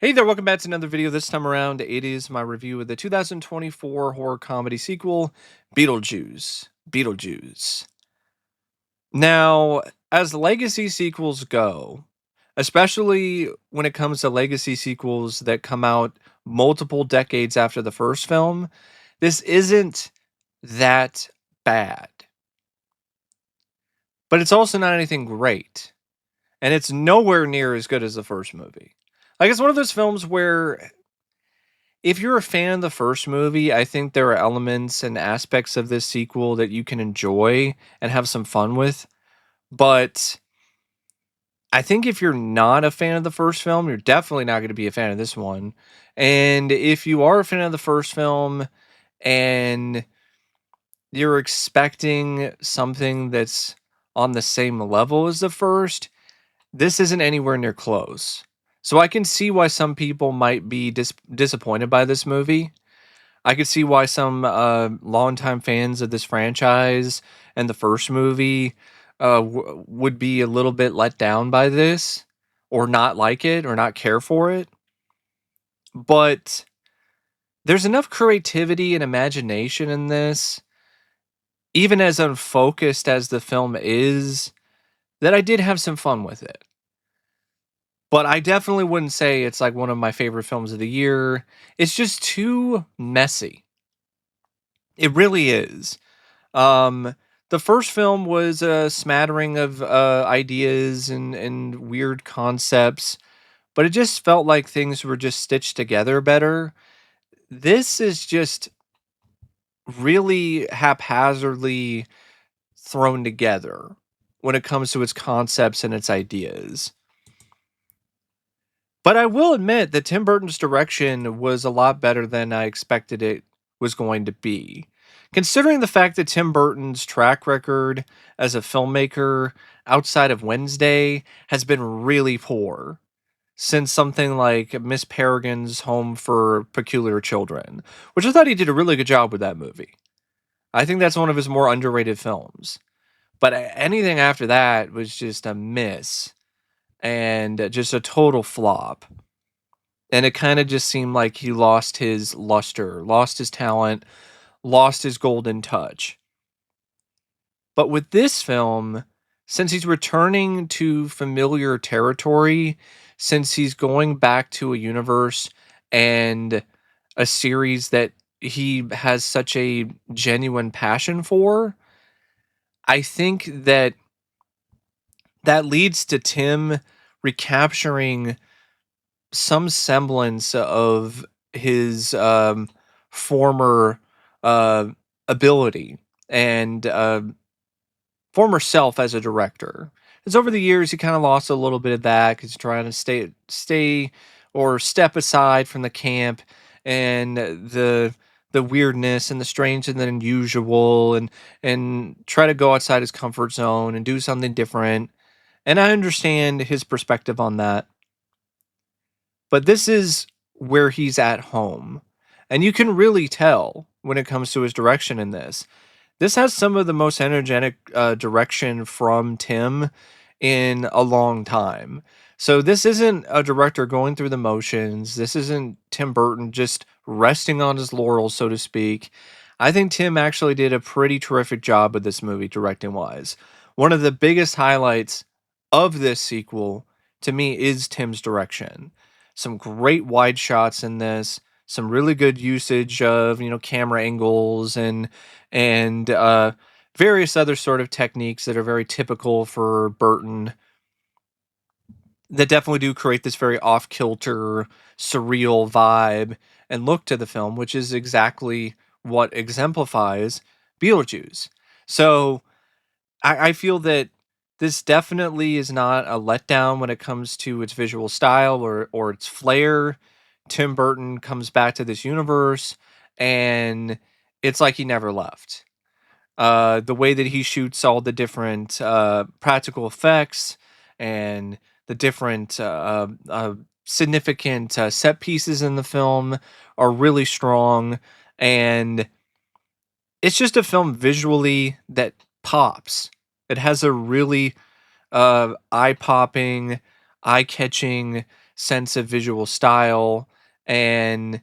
Hey there, welcome back to another video. This time around, it is my review of the 2024 horror comedy sequel, Beetlejuice. Beetlejuice. Now, as legacy sequels go, especially when it comes to legacy sequels that come out multiple decades after the first film, this isn't that bad. But it's also not anything great. And it's nowhere near as good as the first movie. Like, it's one of those films where if you're a fan of the first movie, I think there are elements and aspects of this sequel that you can enjoy and have some fun with. But I think if you're not a fan of the first film, you're definitely not going to be a fan of this one. And if you are a fan of the first film and you're expecting something that's on the same level as the first, this isn't anywhere near close. So I can see why some people might be disappointed by this movie. I could see why some longtime fans of this franchise and the first movie would be a little bit let down by this, or not like it, or not care for it. But there's enough creativity and imagination in this, even as unfocused as the film is, that I did have some fun with it. But I definitely wouldn't say it's like one of my favorite films of the year. It's just too messy. It really is. Um, the first film was a smattering of ideas and weird concepts, but it just felt like things were just stitched together better. This is just really haphazardly thrown together when it comes to its concepts and its ideas. But I will admit that Tim Burton's direction was a lot better than I expected it was going to be. Considering the fact that Tim Burton's track record as a filmmaker outside of Wednesday has been really poor since something like Miss Peregrine's Home for Peculiar Children, which I thought he did a really good job with that movie. I think that's one of his more underrated films. But anything after that was just a miss and just a total flop. And it kind of just seemed like he lost his luster, lost his talent, lost his golden touch. But with this film, since he's returning to familiar territory, since he's going back to a universe and a series that he has such a genuine passion for, I think that that leads to Tim recapturing some semblance of his former uh, ability and former self as a director. Because over the years, he kind of lost a little bit of that because he's trying to stay or step aside from the camp and the weirdness and the strange and the unusual and try to go outside his comfort zone and do something different. And I understand his perspective on that. But this is where he's at home. And you can really tell when it comes to his direction in this. This has some of the most energetic direction from Tim in a long time. So this isn't a director going through the motions. This isn't Tim Burton just resting on his laurels, so to speak. I think Tim actually did a pretty terrific job with this movie, directing wise. One of the biggest highlights of this sequel to me is Tim's direction. Some great wide shots in this, some really good usage of, camera angles and various other sort of techniques that are very typical for Burton that definitely do create this very off-kilter, surreal vibe and look to the film, which is exactly what exemplifies Beetlejuice. So I feel that this definitely is not a letdown when it comes to its visual style or its flair. Tim Burton comes back to this universe and it's like he never left. The way that he shoots all the different practical effects and the different significant set pieces in the film are really strong. And it's just a film visually that pops. It has a really eye popping, eye catching sense of visual style, and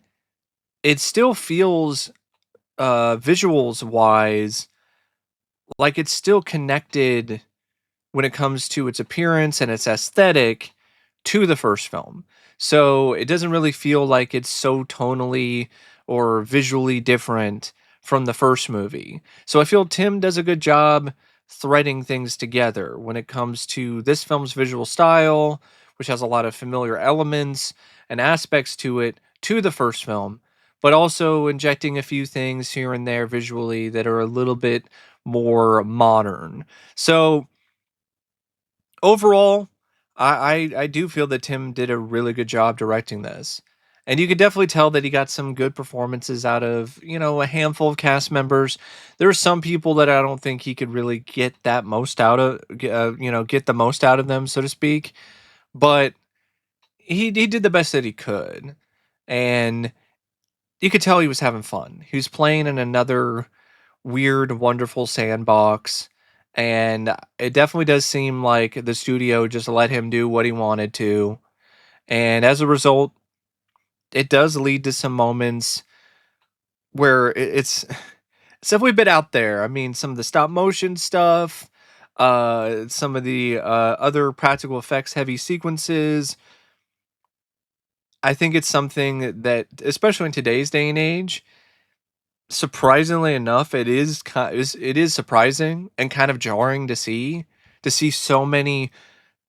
it still feels, visuals wise, like it's still connected when it comes to its appearance and its aesthetic to the first film. So it doesn't really feel like it's so tonally or visually different from the first movie. So I feel Tim does a good job threading things together when it comes to this film's visual style, which has a lot of familiar elements and aspects to it to the first film, but also injecting a few things here and there visually that are a little bit more modern. So overall, I do feel that Tim did a really good job directing this. And you could definitely tell that he got some good performances out of, a handful of cast members. There are some people that I don't think he could really get that most out of, get the most out of them, so to speak. But he did the best that he could. And you could tell he was having fun. He was playing in another weird, wonderful sandbox. And it definitely does seem like the studio just let him do what he wanted to. And as a result, it does lead to some moments where it's definitely a bit out there. I mean, some of the stop motion stuff, some of the other practical effects heavy sequences. I think it's something that, especially in today's day and age, surprisingly enough, it is surprising and kind of jarring to see so many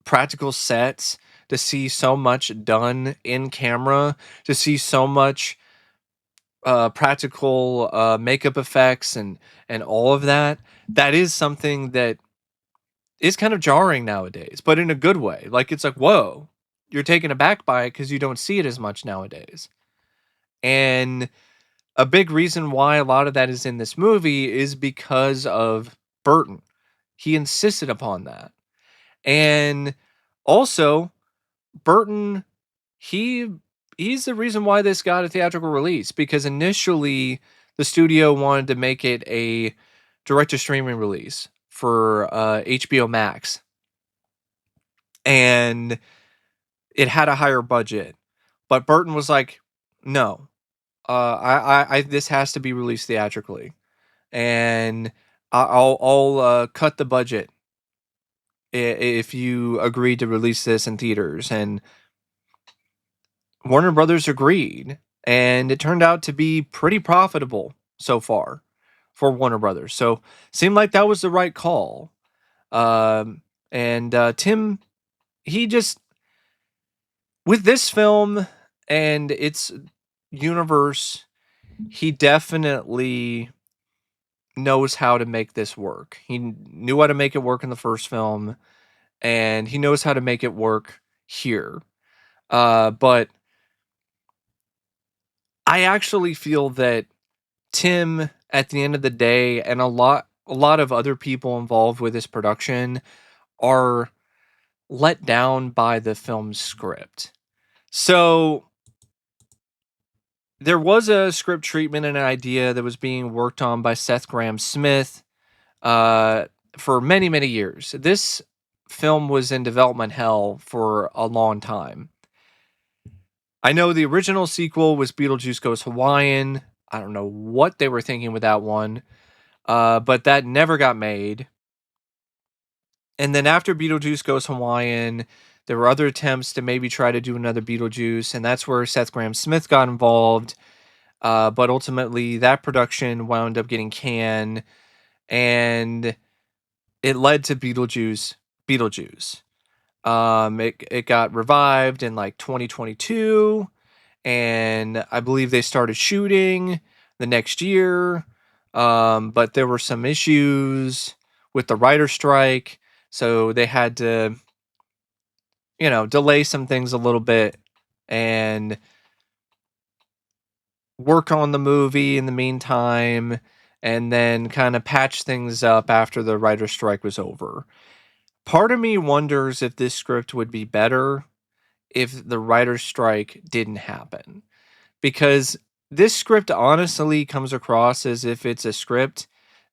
practical sets, to see so much done in camera, to see so much practical makeup effects and all of that. That is something that is kind of jarring nowadays, but in a good way. Like it's like, whoa, you're taken aback by it because you don't see it as much nowadays. And a big reason why a lot of that is in this movie is because of Burton. He insisted upon that. And also, Burton, he he's the reason why this got a theatrical release because initially the studio wanted to make it a direct to streaming release for HBO Max, and it had a higher budget. But Burton was like, "No, I this has to be released theatrically." And I'll cut the budget if you agree to release this in theaters. And Warner Brothers agreed, and it turned out to be pretty profitable so far for Warner Brothers. So seemed like that was the right call. And Tim, he just with this film and its universe, he definitely knows how to make this work. He knew how to make it work in the first film, and he knows how to make it work here. But I actually feel that Tim, at the end of the day, and a lot of other people involved with this production are let down by the film's script. So there was a script treatment and an idea that was being worked on by Seth Grahame-Smith uh, for many, many years. This film was in development hell for a long time. I know the original sequel was Beetlejuice Goes Hawaiian. I don't know what they were thinking with that one, but that never got made. And then after Beetlejuice Goes Hawaiian, there were other attempts to maybe try to do another Beetlejuice, and that's where Seth Grahame-Smith got involved. But ultimately, that production wound up getting canned, and it led to Beetlejuice. It got revived in like 2022, and I believe they started shooting the next year. But there were some issues with the writer strike, so they had to, delay some things a little bit and work on the movie in the meantime, and then kind of patch things up after the writer strike was over. Part of me wonders if this script would be better if the writer's strike didn't happen. Because this script honestly comes across as if it's a script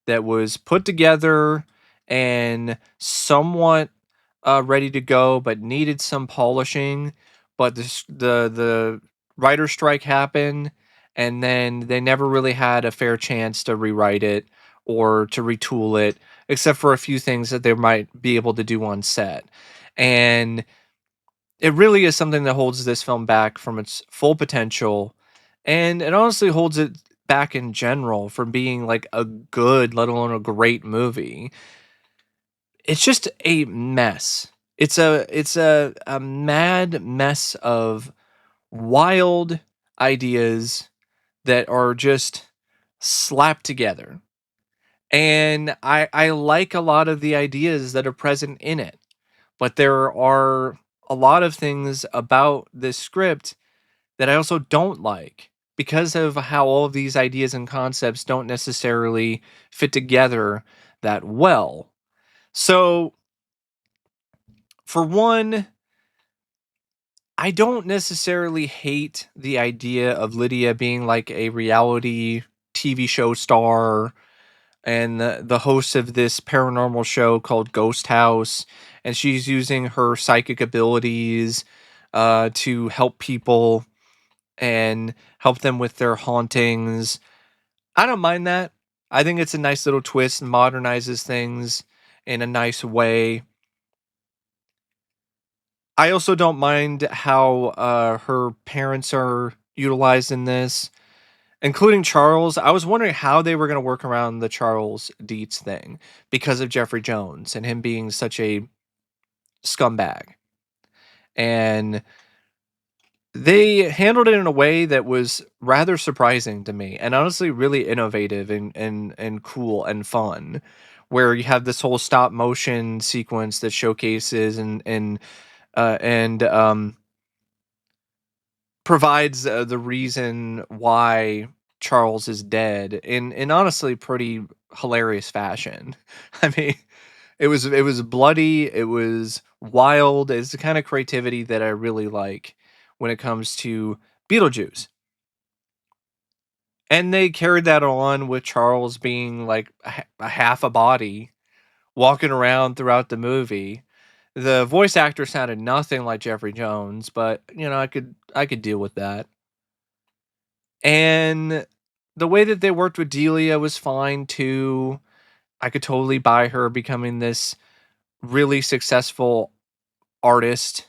that was put together and somewhat ready to go, but needed some polishing. but the writer strike happened, and then they never really had a fair chance to rewrite it or to retool it, except for a few things that they might be able to do on set. And it really is something that holds this film back from its full potential, and it honestly holds it back in general from being like a good, let alone a great movie. It's just a mess. It's a mad mess of wild ideas that are just slapped together. And I like a lot of the ideas that are present in it, but there are a lot of things about this script that I also don't like because of how all of these ideas and concepts don't necessarily fit together that well. So, for one, I don't necessarily hate the idea of Lydia being like a reality TV show star and the host of this paranormal show called Ghost House, and she's using her psychic abilities to help people and help them with their hauntings. I don't mind that. I think it's a nice little twist and modernizes things in a nice way. I also don't mind how her parents are utilized in this, including Charles. I was wondering how they were going to work around the Charles Dietz thing because of Jeffrey Jones and him being such a scumbag. And they handled it in a way that was rather surprising to me and honestly really innovative and cool and fun. Where you have this whole stop motion sequence that showcases and provides the reason why Charles is dead in honestly pretty hilarious fashion. I mean, it was bloody, it was wild. It's the kind of creativity that I really like when it comes to Beetlejuice. And they carried that on with Charles being like a half a body walking around throughout the movie. The voice actor sounded nothing like Jeffrey Jones, but I could deal with that. And the way that they worked with Delia was fine too. I could totally buy her becoming this really successful artist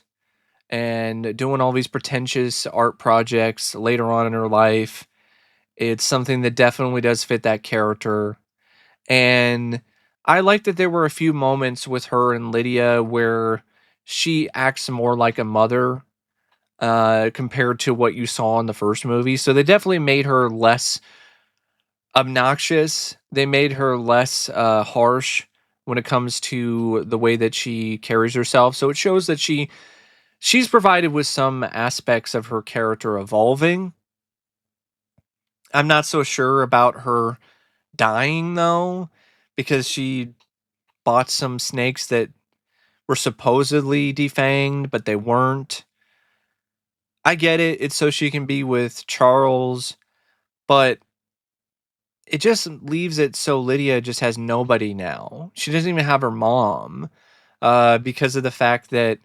and doing all these pretentious art projects later on in her life. It's something that definitely does fit that character. And I like that there were a few moments with her and Lydia where she acts more like a mother compared to what you saw in the first movie. So they definitely made her less obnoxious. They made her less harsh when it comes to the way that she carries herself. So it shows that she's provided with some aspects of her character evolving. I'm not so sure about her dying though, because she bought some snakes that were supposedly defanged, but they weren't. I get it. It's so she can be with Charles, but it just leaves it so Lydia just has nobody now. She doesn't even have her mom because of the fact that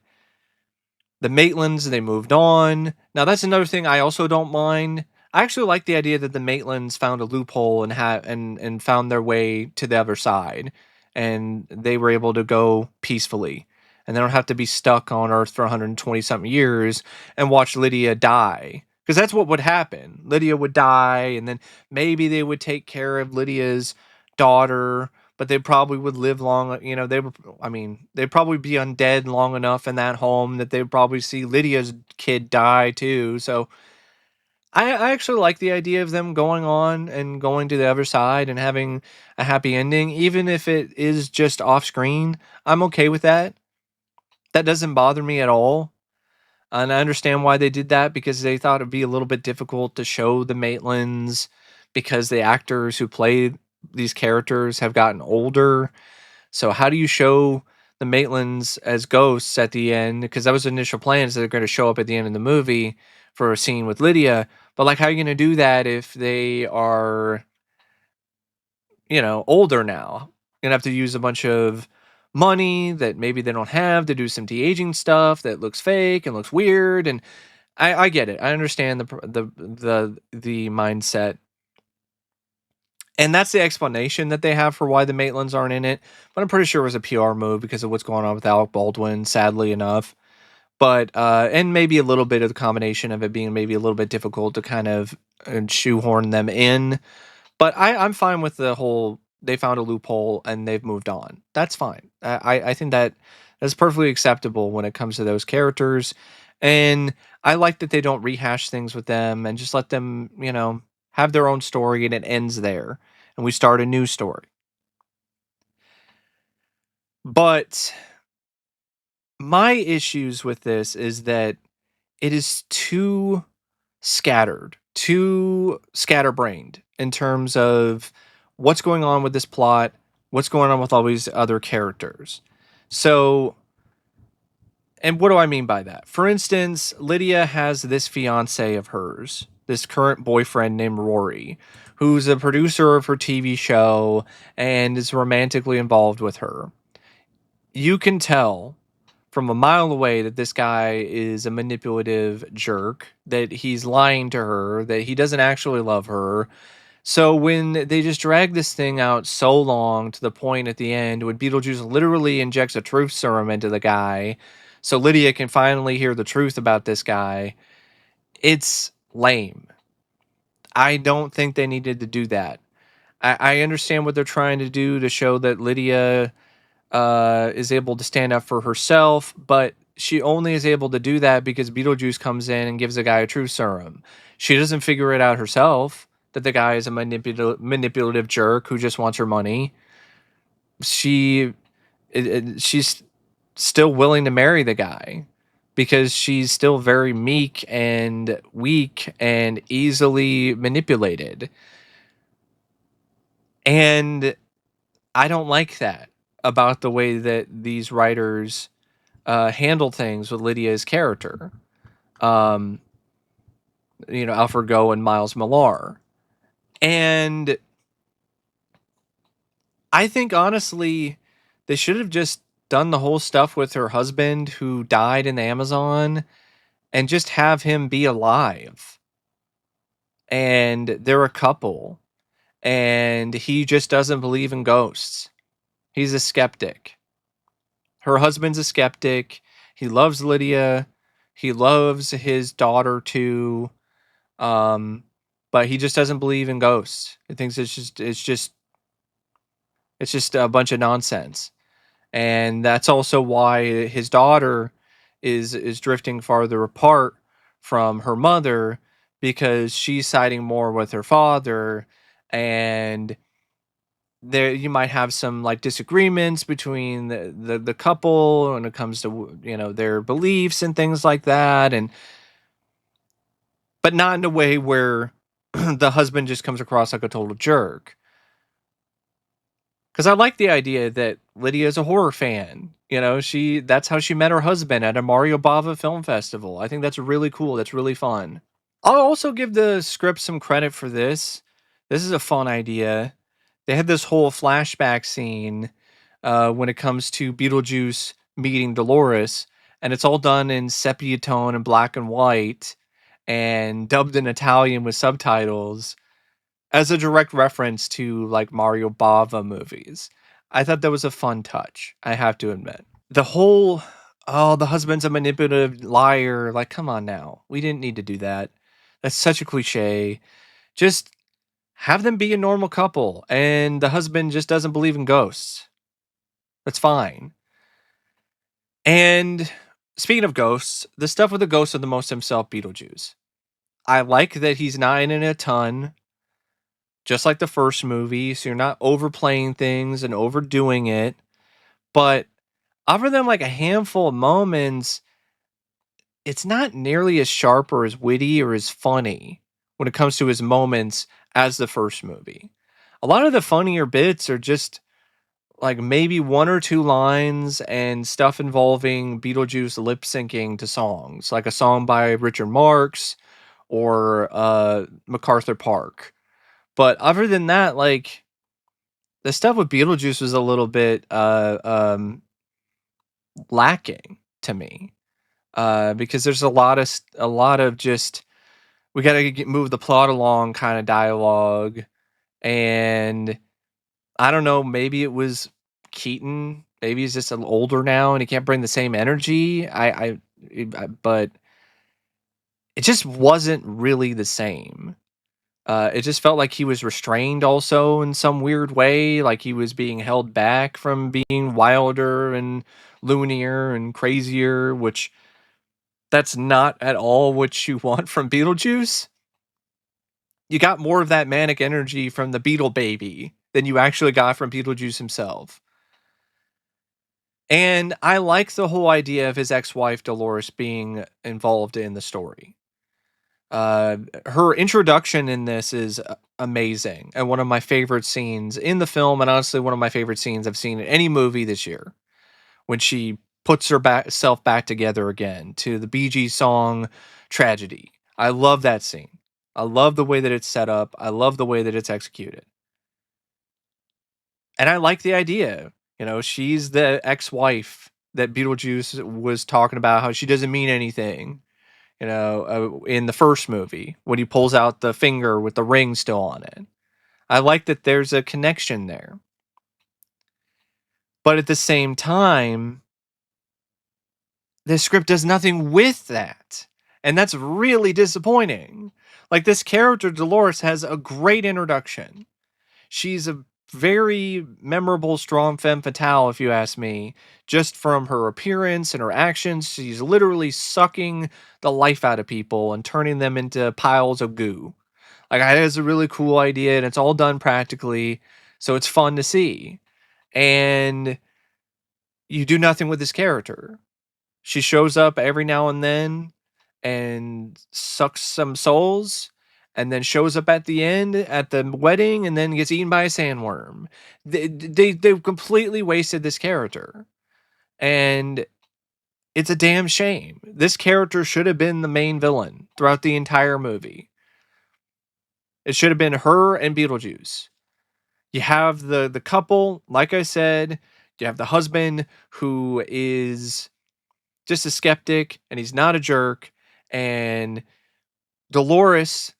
the Maitlands, they moved on. Now that's another thing I also don't mind. I actually like the idea that the Maitlands found a loophole and found their way to the other side, and they were able to go peacefully, and they don't have to be stuck on Earth for 120 something years and watch Lydia die. Because that's what would happen. Lydia would die, and then maybe they would take care of Lydia's daughter, but they probably would live long. They were, I mean, they'd probably be undead long enough in that home that they'd probably see Lydia's kid die too. So I actually like the idea of them going on and going to the other side and having a happy ending, even if it is just off screen. I'm okay with that. That doesn't bother me at all. And I understand why they did that because they thought it'd be a little bit difficult to show the Maitlands because the actors who played these characters have gotten older. So how do you show the Maitlands as ghosts at the end? Because that was the initial plans that they're going to show up at the end of the movie for a scene with Lydia. But like, how are you going to do that if they are, older now? You're gonna have to use a bunch of money that maybe they don't have to do some de-aging stuff that looks fake and looks weird. And I get it. I understand the mindset. And that's the explanation that they have for why the Maitlands aren't in it. But I'm pretty sure it was a PR move because of what's going on with Alec Baldwin, sadly enough. But and maybe a little bit of the combination of it being maybe a little bit difficult to kind of shoehorn them in. But I'm fine with the whole they found a loophole and they've moved on. That's fine. I think that that's perfectly acceptable when it comes to those characters. And I like that they don't rehash things with them and just let them, have their own story and it ends there. And we start a new story. But my issues with this is that it is too too scatterbrained in terms of what's going on with this plot, what's going on with all these other characters. So, and what do I mean by that? For instance, Lydia has this fiance of hers, this current boyfriend named Rory, who's a producer of her TV show and is romantically involved with her. You can tell from a mile away that this guy is a manipulative jerk, that he's lying to her, that he doesn't actually love her. So when they just drag this thing out so long to the point at the end when Beetlejuice literally injects a truth serum into the guy so Lydia can finally hear the truth about this guy, it's lame. I don't think they needed to do that. I understand what they're trying to do to show that Lydia is able to stand up for herself, but she only is able to do that because Beetlejuice comes in and gives the guy a truth serum. She doesn't figure it out herself that the guy is a manipulative jerk who just wants her money. She's still willing to marry the guy because she's still very meek and weak and easily manipulated. And I don't like that about the way that these writers handle things with Lydia's character. Um, Alfred Goh and Miles Millar. And I think honestly, they should have just done the whole stuff with her husband who died in the Amazon and just have him be alive. And they're a couple. And he just doesn't believe in ghosts. He's a skeptic. Her husband's a skeptic. He loves Lydia. He loves his daughter too. Um, but he just doesn't believe in ghosts. He thinks it's just a bunch of nonsense. And that's also why his daughter is drifting farther apart from her mother because she's siding more with her father, and there you might have some like disagreements between the couple when it comes to their beliefs and things like that, and but not in a way where the husband just comes across like a total jerk. Because I like the idea that Lydia is a horror fan. That's how she met her husband at a Mario Bava film festival. I think that's really cool. That's really fun. I'll also give the script some credit for this. This is a fun idea. They had this whole flashback scene when it comes to Beetlejuice meeting Dolores, and it's all done in sepia tone and black and white and dubbed in Italian with subtitles as a direct reference to like Mario Bava movies. I thought that was a fun touch, I have to admit. The whole, oh, the husband's a manipulative liar. Like, come on now. We didn't need to do that. That's such a cliche. Just have them be a normal couple and the husband just doesn't believe in ghosts. That's fine. And speaking of ghosts, the stuff with the ghost of the most himself, Beetlejuice. I like that he's not in it a ton, just like the first movie, so you're not overplaying things and overdoing it. But other than like a handful of moments, it's not nearly as sharp or as witty or as funny when it comes to his moments as the first movie. A lot of the funnier bits are just like maybe one or two lines and stuff involving Beetlejuice lip syncing to songs, like a song by Richard Marx or MacArthur Park. But other than that, like The stuff with Beetlejuice was a little bit, lacking to me, because there's a lot of just, "We gotta get move the plot along" kinda dialogue, and I don't know, maybe it was Keaton, maybe he's just a little older now and he can't bring the same energy, but it just wasn't really the same. It just felt like he was restrained also in some weird way, like he was being held back from being wilder and loonier and crazier, which that's not at all what you want from Beetlejuice. You got more of that manic energy from the Beetle Baby than you actually got from Beetlejuice himself. And I like the whole idea of his ex-wife Dolores being involved in the story. Her introduction in this is amazing and one of my favorite scenes in the film, and honestly, one of my favorite scenes I've seen in any movie this year. When she puts her self back together again to the Bee Gees song "Tragedy." I love that scene. I love the way that it's set up. I love the way that it's executed, and I like the idea. You know, she's the ex-wife that Beetlejuice was talking about. How she doesn't mean anything, in the first movie when he pulls out the finger with the ring still on it. I like that there's a connection there. But at the same time, the script does nothing with that. And that's really disappointing. Like, this character, Dolores, has a great introduction. She's a very memorable, strong femme fatale, if you ask me, just from her appearance and her actions. She's literally sucking the life out of people and turning them into piles of goo. Like, I think it's a really cool idea, and it's all done practically, so it's fun to see. And you do nothing with this character. She shows up every now and then and sucks some souls, and then shows up at the end at the wedding and then gets eaten by a sandworm. They completely wasted this character. And it's a damn shame. This character should have been the main villain throughout the entire movie. It should have been her and Beetlejuice. You have the couple, like I said, you have the husband who is just a skeptic and he's not a jerk, and Dolores,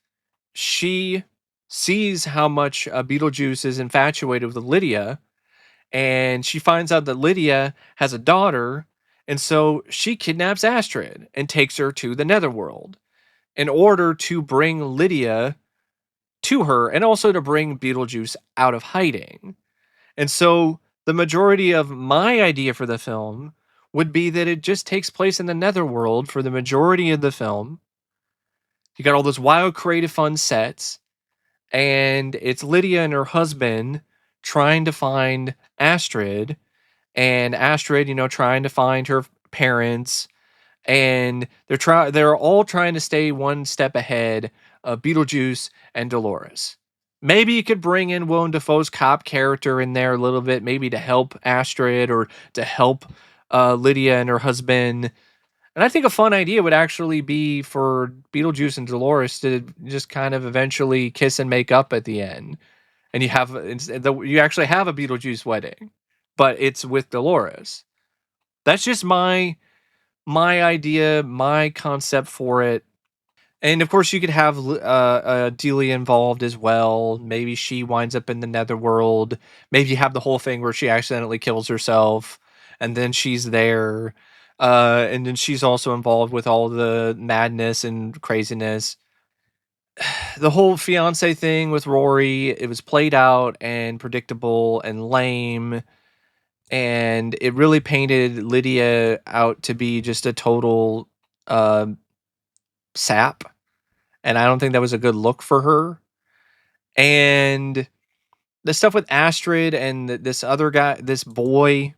she sees how much Beetlejuice is infatuated with Lydia, and she finds out that Lydia has a daughter, and so she kidnaps Astrid and takes her to the Netherworld in order to bring Lydia to her and also to bring Beetlejuice out of hiding. And so the majority of my idea for the film would be that it just takes place in the Netherworld for the majority of the film. You got all those wild, creative, fun sets, and it's Lydia and her husband trying to find Astrid, and Astrid, trying to find her parents, and they're all trying to stay one step ahead of Beetlejuice and Dolores. Maybe you could bring in Willem Dafoe's cop character in there a little bit, maybe to help Astrid or to help Lydia and her husband. And I think a fun idea would actually be for Beetlejuice and Dolores to just kind of eventually kiss and make up at the end, and you actually have a Beetlejuice wedding, but it's with Dolores. That's just my idea, my concept for it. And of course, you could have Delia involved as well. Maybe she winds up in the Netherworld. Maybe you have the whole thing where she accidentally kills herself, and then she's there, and then she's also involved with all the madness and craziness. The whole fiance thing with Rory, it was played out and predictable and lame, and it really painted Lydia out to be just a total uh, sap, and I don't think that was a good look for her. And the stuff with Astrid and this other guy, this boy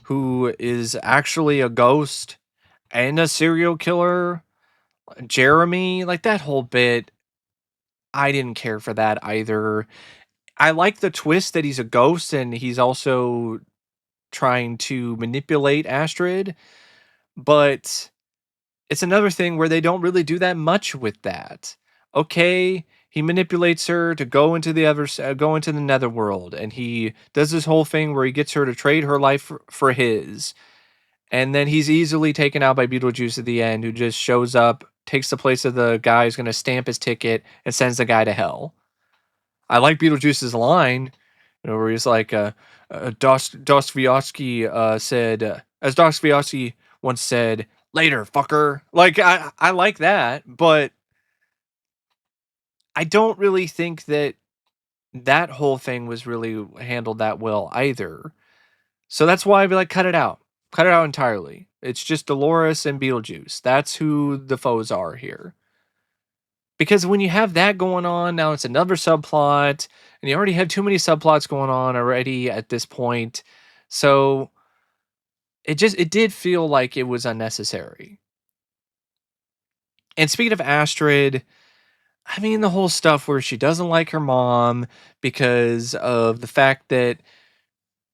who is actually a ghost and a serial killer, Jeremy, like that whole bit, I didn't care for that either. I like the twist that he's a ghost and he's also trying to manipulate Astrid, but it's another thing where they don't really do that much with that. Okay, he manipulates her to go into the netherworld, and he does this whole thing where he gets her to trade her life for his, and then he's easily taken out by Beetlejuice at the end, who just shows up, takes the place of the guy who's going to stamp his ticket, and sends the guy to hell. I like Beetlejuice's line, where he's like, Dostoevsky said, as Dostoevsky once said, "Later, fucker." Like, I like that, but I don't really think that that whole thing was really handled that well either. So that's why I'd be like, cut it out. Cut it out entirely. It's just Dolores and Beetlejuice. That's who the foes are here. Because when you have that going on, now it's another subplot, and you already have too many subplots going on already at this point. So it did feel like it was unnecessary. And speaking of Astrid, I mean the whole stuff where she doesn't like her mom because of the fact that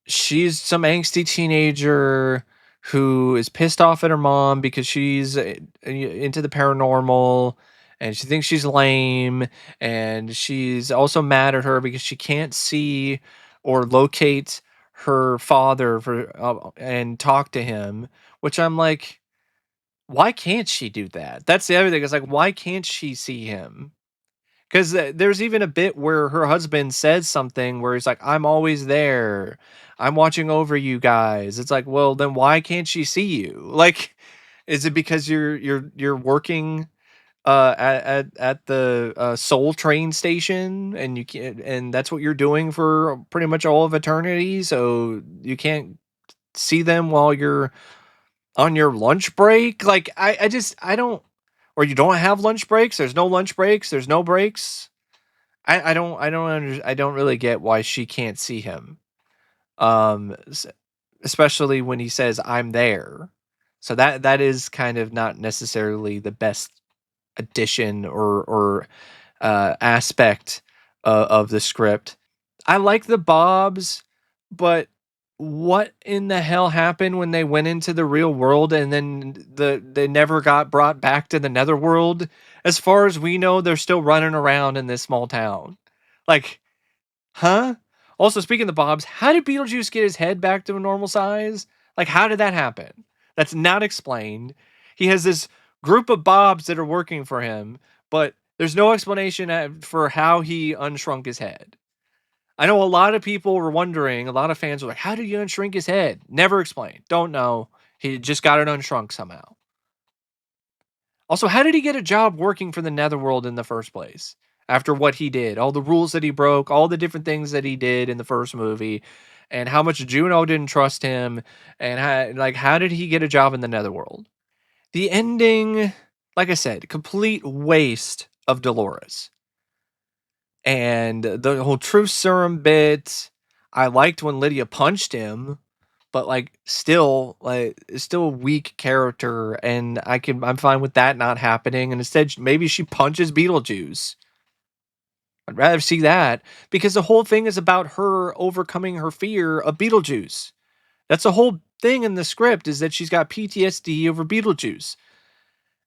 she's some angsty teenager who is pissed off at her mom because she's into the paranormal, and she thinks she's lame, and she's also mad at her because she can't see or locate her father and talk to him, which I'm like, why can't she do that? That's the other thing. It's like, why can't she see him? Because there's even a bit where her husband says something where he's like, "I'm always there. I'm watching over you guys." It's like, well, then why can't she see you? Like, is it because you're working at the Soul train station, and you can't, and that's what you're doing for pretty much all of eternity, so you can't see them while you're on your lunch break? Like, I don't, or you don't have lunch breaks. There's no lunch breaks. There's no breaks. I don't really get why she can't see him. Um, s- Especially when he says I'm there. So that is kind of not necessarily the best addition or aspect of the script. I like the Bobs, but what in the hell happened when they went into the real world and then they never got brought back to the netherworld? As far as we know, they're still running around in this small town. Like, huh? Also, speaking of the Bobs, how did Beetlejuice get his head back to a normal size? Like, how did that happen? That's not explained. He has this group of Bobs that are working for him, but there's no explanation for how he unshrunk his head. I know a lot of people were wondering, a lot of fans were like, how did you unshrink his head? Never explained. Don't know. He just got it unshrunk somehow. Also, how did he get a job working for the Netherworld in the first place? After what he did, all the rules that he broke, all the different things that he did in the first movie, and how much Juno didn't trust him, and how did he get a job in the Netherworld? The ending, like I said, complete waste of Dolores. And the whole truth serum bit, I liked when Lydia punched him, but still a weak character, and I'm fine with that not happening. And instead, maybe she punches Beetlejuice. I'd rather see that, because the whole thing is about her overcoming her fear of Beetlejuice. That's the whole thing in the script, is that she's got PTSD over Beetlejuice.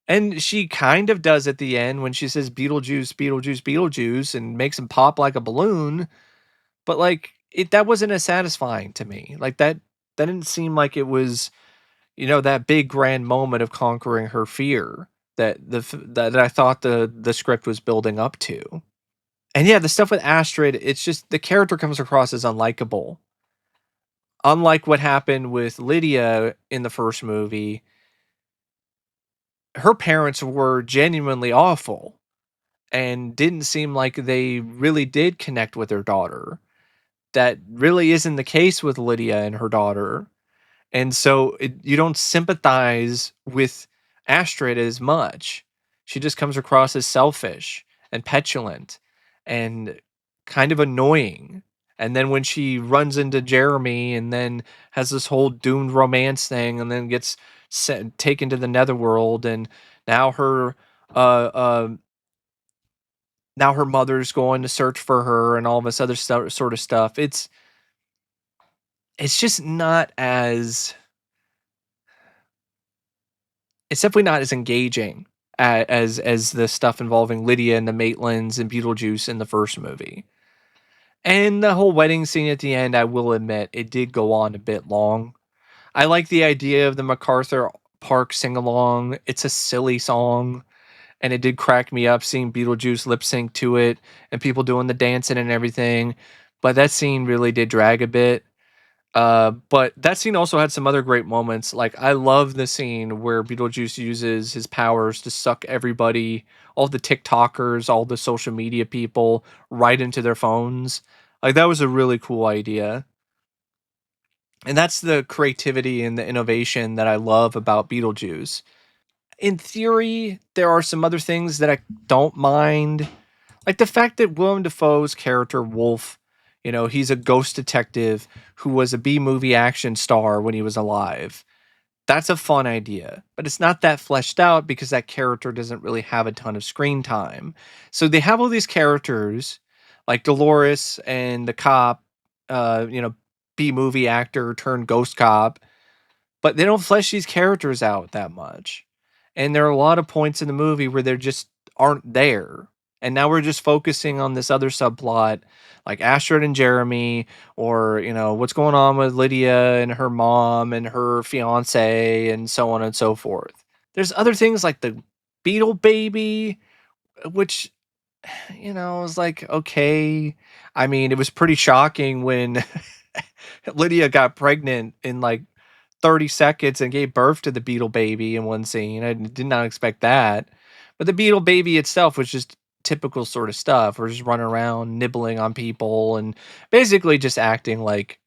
And she kind of does at the end when she says Beetlejuice, Beetlejuice, Beetlejuice, and makes him pop like a balloon. But like, that wasn't as satisfying to me. Like, that didn't seem like it was, that big grand moment of conquering her fear that I thought the script was building up to. And yeah, the stuff with Astrid, it's just the character comes across as unlikable. Unlike what happened with Lydia in the first movie, her parents were genuinely awful and didn't seem like they really did connect with their daughter. That really isn't the case with Lydia and her daughter. And so you don't sympathize with Astrid as much. She just comes across as selfish and petulant and kind of annoying. And then when she runs into Jeremy and then has this whole doomed romance thing, and then gets taken to the netherworld, and now her uh, uh, now her mother's going to search for her and all this other sort of stuff. It's just not as, it's definitely not as engaging as the stuff involving Lydia and the Maitlands and Beetlejuice in the first movie. And the whole wedding scene at the end, I will admit, it did go on a bit long. I like the idea of the MacArthur Park sing along. It's a silly song, and it did crack me up seeing Beetlejuice lip sync to it and people doing the dancing and everything. But that scene really did drag a bit. But that scene also had some other great moments. Like, I love the scene where Beetlejuice uses his powers to suck everybody, all the TikTokers, all the social media people, right into their phones. Like, that was a really cool idea. And that's the creativity and the innovation that I love about Beetlejuice. In theory, there are some other things that I don't mind. Like the fact that Willem Dafoe's character, Wolf, he's a ghost detective who was a B movie action star when he was alive. That's a fun idea, but it's not that fleshed out because that character doesn't really have a ton of screen time. So they have all these characters like Dolores and the cop, uh, you know, B movie actor turned ghost cop, but they don't flesh these characters out that much. And there are a lot of points in the movie where they just aren't there. And now we're just focusing on this other subplot, like Astrid and Jeremy, or what's going on with Lydia and her mom and her fiance, and so on and so forth. There's other things like the Beetle baby, which is like, okay. I mean, it was pretty shocking when Lydia got pregnant in like 30 seconds and gave birth to the Beetle baby in one scene. I did not expect that. But the Beetle baby itself was just typical sort of stuff. We're just running around nibbling on people and basically just acting like,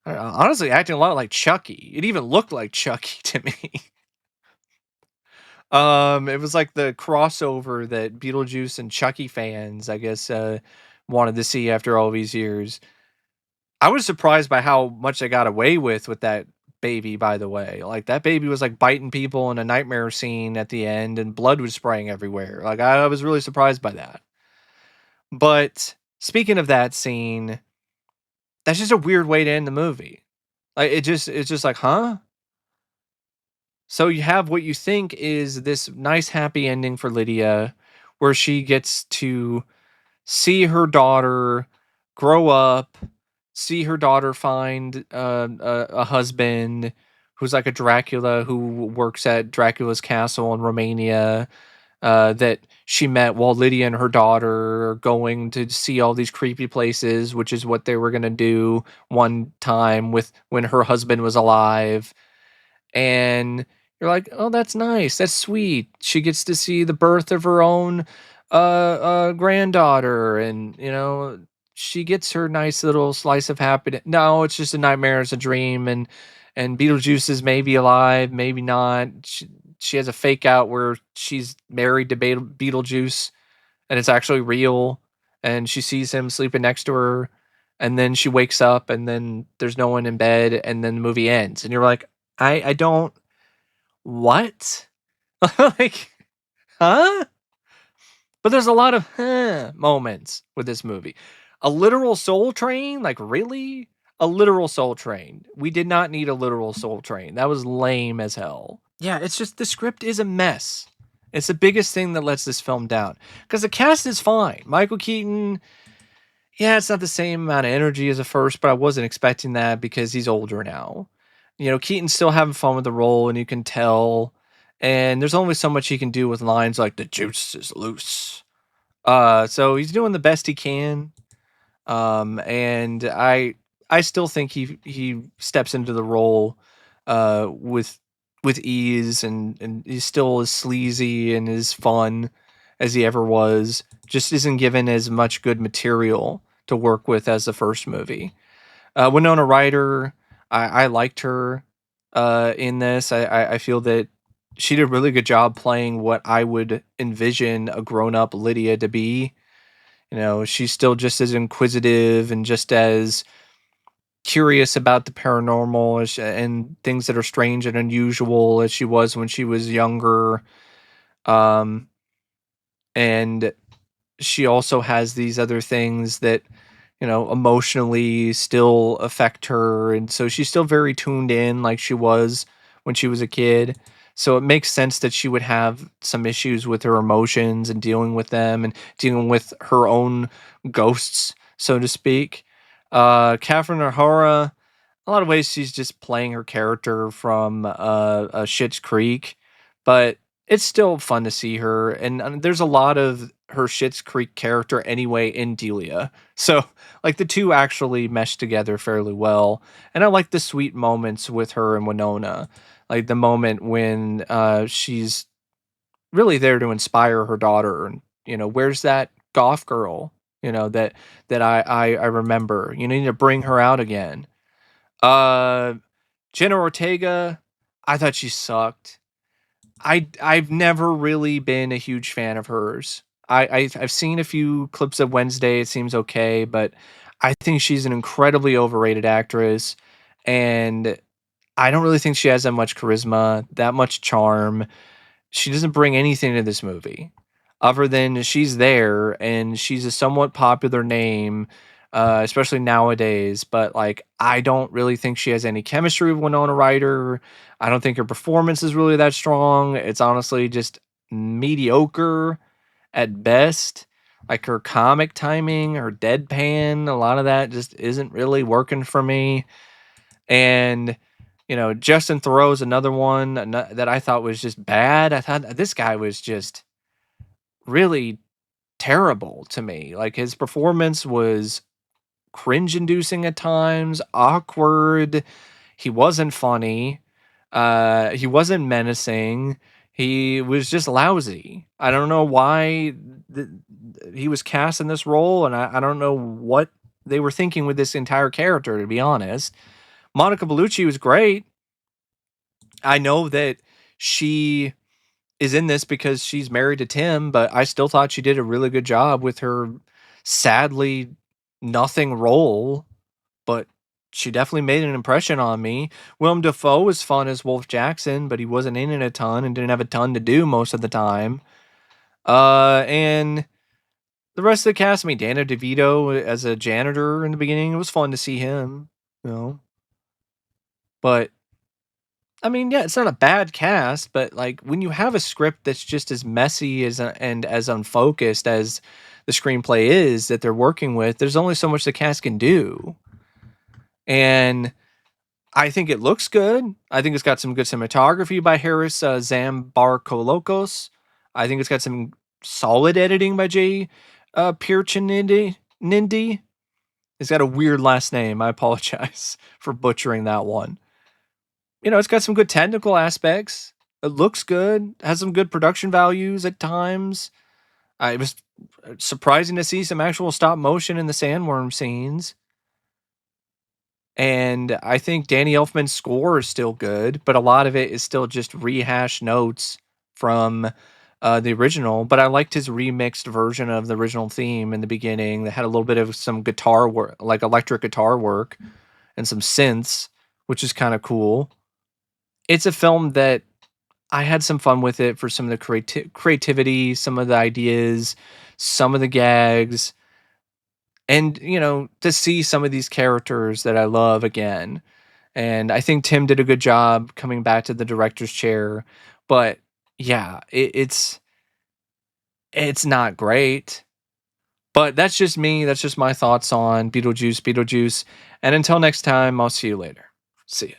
I don't know, honestly, acting a lot like Chucky. It even looked like Chucky to me. It was like the crossover that Beetlejuice and Chucky fans, I guess, wanted to see after all these years. I was surprised by how much they got away with that baby, by the way. Like, that baby was, like, biting people in a nightmare scene at the end, and blood was spraying everywhere. Like, I was really surprised by that. But speaking of that scene, that's just a weird way to end the movie. Like, it's just like, huh? So you have what you think is this nice happy ending for Lydia, where she gets to see her daughter grow up, see her daughter find a husband who's like a Dracula who works at Dracula's castle in Romania, that she met while Lydia and her daughter are going to see all these creepy places, which is what they were going to do one time with when her husband was alive. And you're like, "Oh, that's nice. That's sweet." She gets to see the birth of her own granddaughter, and she gets her nice little slice of happiness. No, it's just a nightmare, it's a dream, and Beetlejuice is maybe alive, maybe not. She has a fake out where she's married to Beetlejuice, and it's actually real, and she sees him sleeping next to her, and then she wakes up, and then there's no one in bed, and then the movie ends, and you're like, I don't what? Like, huh? But there's a lot of huh moments with this movie. A literal soul train? Like, really? A literal soul train. We did not need a literal soul train. That was lame as hell. Yeah, it's just the script is a mess. It's the biggest thing that lets this film down. Because the cast is fine. Michael Keaton, yeah, it's not the same amount of energy as the first, but I wasn't expecting that because he's older now. Keaton's still having fun with the role, and you can tell. And there's only so much he can do with lines like "the juice is loose." So he's doing the best he can. And I still think he steps into the role, with ease, and he's still as sleazy and as fun as he ever was. Just isn't given as much good material to work with as the first movie. Winona Ryder, I liked her in this. I feel that she did a really good job playing what I would envision a grown up Lydia to be. She's still just as inquisitive and just as curious about the paranormal and things that are strange and unusual as she was when she was younger. Um, and she also has these other things that emotionally still affect her, and so she's still very tuned in like she was when she was a kid. So it makes sense that she would have some issues with her emotions and dealing with them and dealing with her own ghosts, so to speak. Catherine O'Hara, a lot of ways she's just playing her character from Schitt's Creek, but it's still fun to see her. And there's a lot of her Schitt's Creek character anyway in Delia, so like the two actually mesh together fairly well. And I like the sweet moments with her and Winona, like the moment when she's really there to inspire her daughter, and where's that goth girl? That I remember. You need to bring her out again. uh, Jenna Ortega, I thought she sucked. I've never really been a huge fan of hers. I've seen a few clips of Wednesday. It seems okay, but I think she's an incredibly overrated actress, and I don't really think she has that much charisma, that much charm. She doesn't bring anything to this movie other than she's there and she's a somewhat popular name, especially nowadays. But like, I don't really think she has any chemistry with Winona Ryder. I don't think her performance is really that strong. It's honestly just mediocre at best. Like her comic timing, her deadpan, a lot of that just isn't really working for me. And Justin Theroux is another one that I thought was just bad. I thought this guy was just really terrible to me. Like his performance was cringe-inducing at times, awkward. He wasn't funny. He wasn't menacing. He was just lousy. I don't know why th- he was cast in this role, and I don't know what they were thinking with this entire character, to be honest. Monica Bellucci was great. I know that she is in this because she's married to Tim, but I still thought she did a really good job with her sadly nothing role, but she definitely made an impression on me. Willem Dafoe was fun as Wolf Jackson, but he wasn't in it a ton and didn't have a ton to do most of the time. And the rest of the cast, I mean, Danny DeVito as a janitor in the beginning, it was fun to see him, you know. But I mean, yeah, it's not a bad cast, but like when you have a script that's just as messy and as unfocused as the screenplay is that they're working with, there's only so much the cast can do. And I think it looks good. I think it's got some good cinematography by Harris Zambarkolokos. I think it's got some solid editing by Jay Nindi. It's got a weird last name. I apologize for butchering that one. It's got some good technical aspects. It looks good, has some good production values at times. It was surprising to see some actual stop motion in the sandworm scenes. And I think Danny Elfman's score is still good, but a lot of it is still just rehashed notes from the original. But I liked his remixed version of the original theme in the beginning that had a little bit of some guitar work, like electric guitar work and some synths, which is kind of cool. It's a film that I had some fun with it for some of the creativity, some of the ideas, some of the gags, and to see some of these characters that I love again. And I think Tim did a good job coming back to the director's chair. But yeah, it's not great. But that's just me. That's just my thoughts on Beetlejuice. And until next time, I'll see you later. See ya.